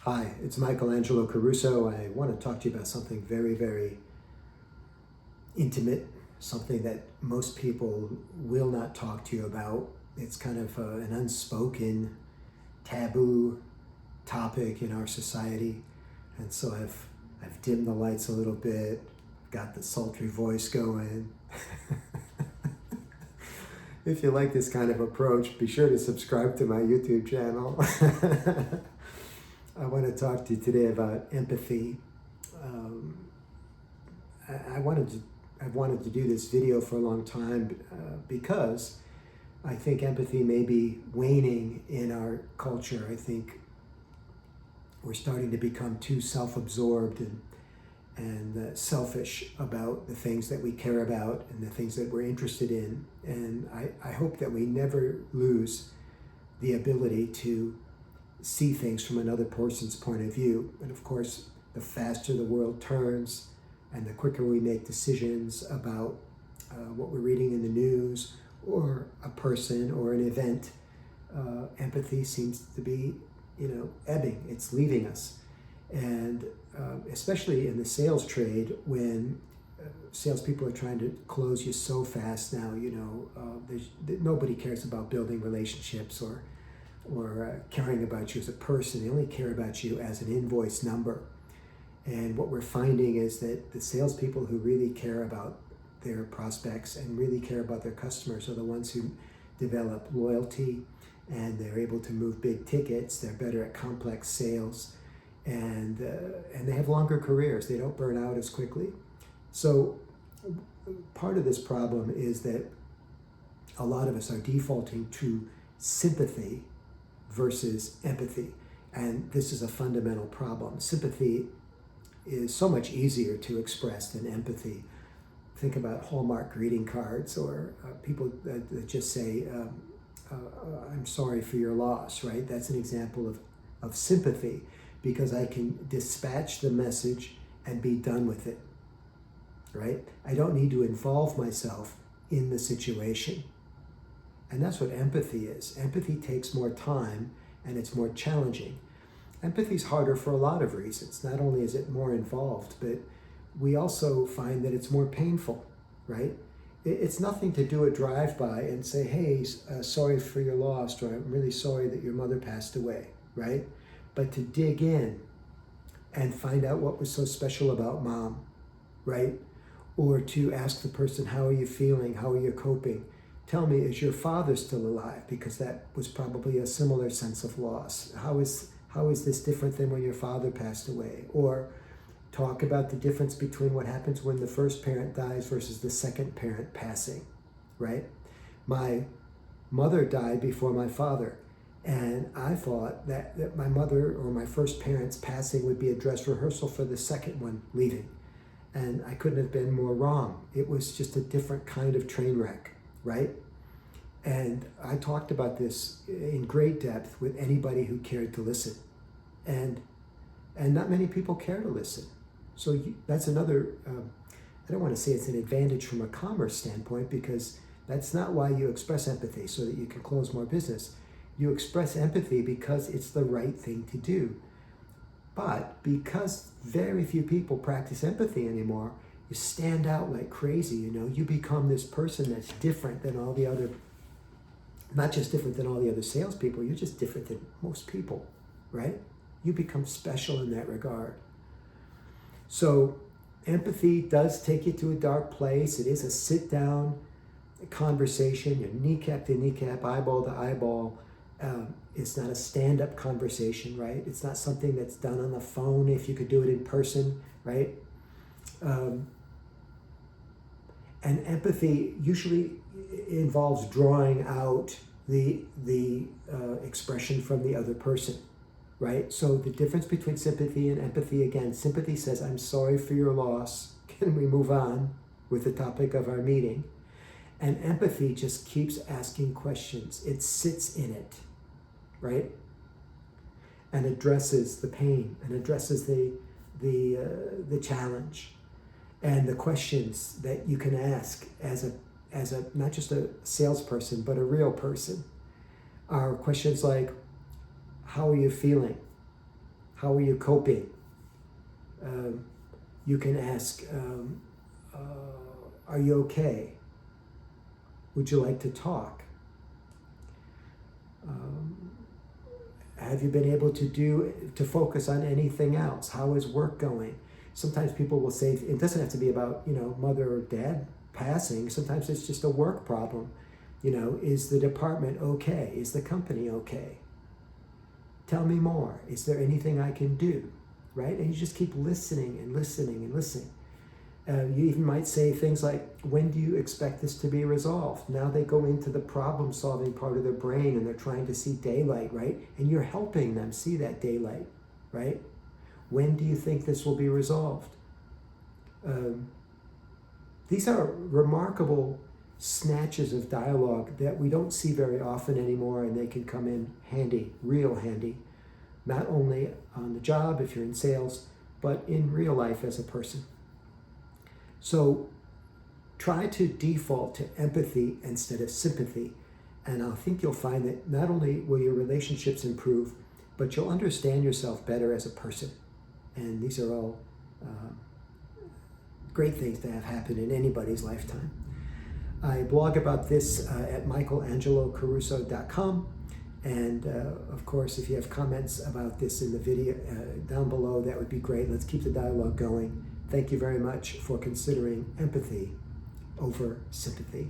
Hi, it's Michael Angelo Caruso. I want to talk to you about something very, very intimate, something that most people will not talk to you about. It's kind of an unspoken, taboo topic in our society. And so I've dimmed the lights a little bit, got the sultry voice going. If you like this kind of approach, be sure to subscribe to my YouTube channel. I want to talk to you today about empathy. I've wanted to do this video for a long time because I think empathy may be waning in our culture. I think we're starting to become too self-absorbed and selfish about the things that we care about and the things that we're interested in. And I hope that we never lose the ability to see things from another person's point of view. And of course, the faster the world turns and the quicker we make decisions about what we're reading in the news or a person or an event, empathy seems to be, ebbing. It's leaving us. And especially in the sales trade, when salespeople are trying to close you so fast now, nobody cares about building relationships or caring about you as a person. They only care about you as an invoice number. And what we're finding is that the salespeople who really care about their prospects and really care about their customers are the ones who develop loyalty, and they're able to move big tickets. They're better at complex sales, and they have longer careers. They don't burn out as quickly. So part of this problem is that a lot of us are defaulting to sympathy versus empathy. And this is a fundamental problem. Sympathy is so much easier to express than empathy. Think about Hallmark greeting cards or people that just say, I'm sorry for your loss, right? That's an example of sympathy, because I can dispatch the message and be done with it, right? I don't need to involve myself in the situation. And that's what empathy is. Empathy takes more time and it's more challenging. Empathy is harder for a lot of reasons. Not only is it more involved, but we also find that it's more painful, right? It's nothing to do a drive-by and say, hey, sorry for your loss, or I'm really sorry that your mother passed away, right? But to dig in and find out what was so special about mom, right? Or to ask the person, how are you feeling? How are you coping? Tell me, is your father still alive? Because that was probably a similar sense of loss. How is this different than when your father passed away? Or talk about the difference between what happens when the first parent dies versus the second parent passing, right? My mother died before my father, and I thought that my mother or my first parent's passing would be a dress rehearsal for the second one leaving. And I couldn't have been more wrong. It was just a different kind of train wreck, right? And I talked about this in great depth with anybody who cared to listen. And not many people care to listen. So that's another, I don't want to say it's an advantage from a commerce standpoint, because that's not why you express empathy, so that you can close more business. You express empathy because it's the right thing to do. But because very few people practice empathy anymore, you stand out like crazy, you become this person that's different than all the other, not just different than all the other salespeople, you're just different than most people, right? You become special in that regard. So empathy does take you to a dark place. It is a sit-down conversation, you're kneecap to kneecap, eyeball to eyeball. It's not a stand-up conversation, right? It's not something that's done on the phone if you could do it in person, right? And empathy usually involves drawing out the expression from the other person, right? So the difference between sympathy and empathy, again, sympathy says, I'm sorry for your loss. Can we move on with the topic of our meeting? And empathy just keeps asking questions. It sits in it, right? And addresses the pain and addresses the challenge and the questions that you can ask as a not just a salesperson but a real person are questions like, how are you feeling? How are you coping? You can ask, are you okay? Would you like to talk? Have you been able to focus on anything else? How is work going? Sometimes people will say, it doesn't have to be about, mother or dad passing. Sometimes it's just a work problem. Is the department okay? Is the company okay? Tell me more. Is there anything I can do? Right? And you just keep listening and listening and listening. You even might say things like, when do you expect this to be resolved? Now they go into the problem-solving part of their brain and they're trying to see daylight, right? And you're helping them see that daylight, right? When do you think this will be resolved? These are remarkable snatches of dialogue that we don't see very often anymore, and they can come in handy, real handy, not only on the job if you're in sales, but in real life as a person. So try to default to empathy instead of sympathy, and I think you'll find that not only will your relationships improve, but you'll understand yourself better as a person. And these are all great things to have happen in anybody's lifetime. I blog about this at michaelangelocaruso.com. And of course, if you have comments about this in the video down below, that would be great. Let's keep the dialogue going. Thank you very much for considering empathy over sympathy.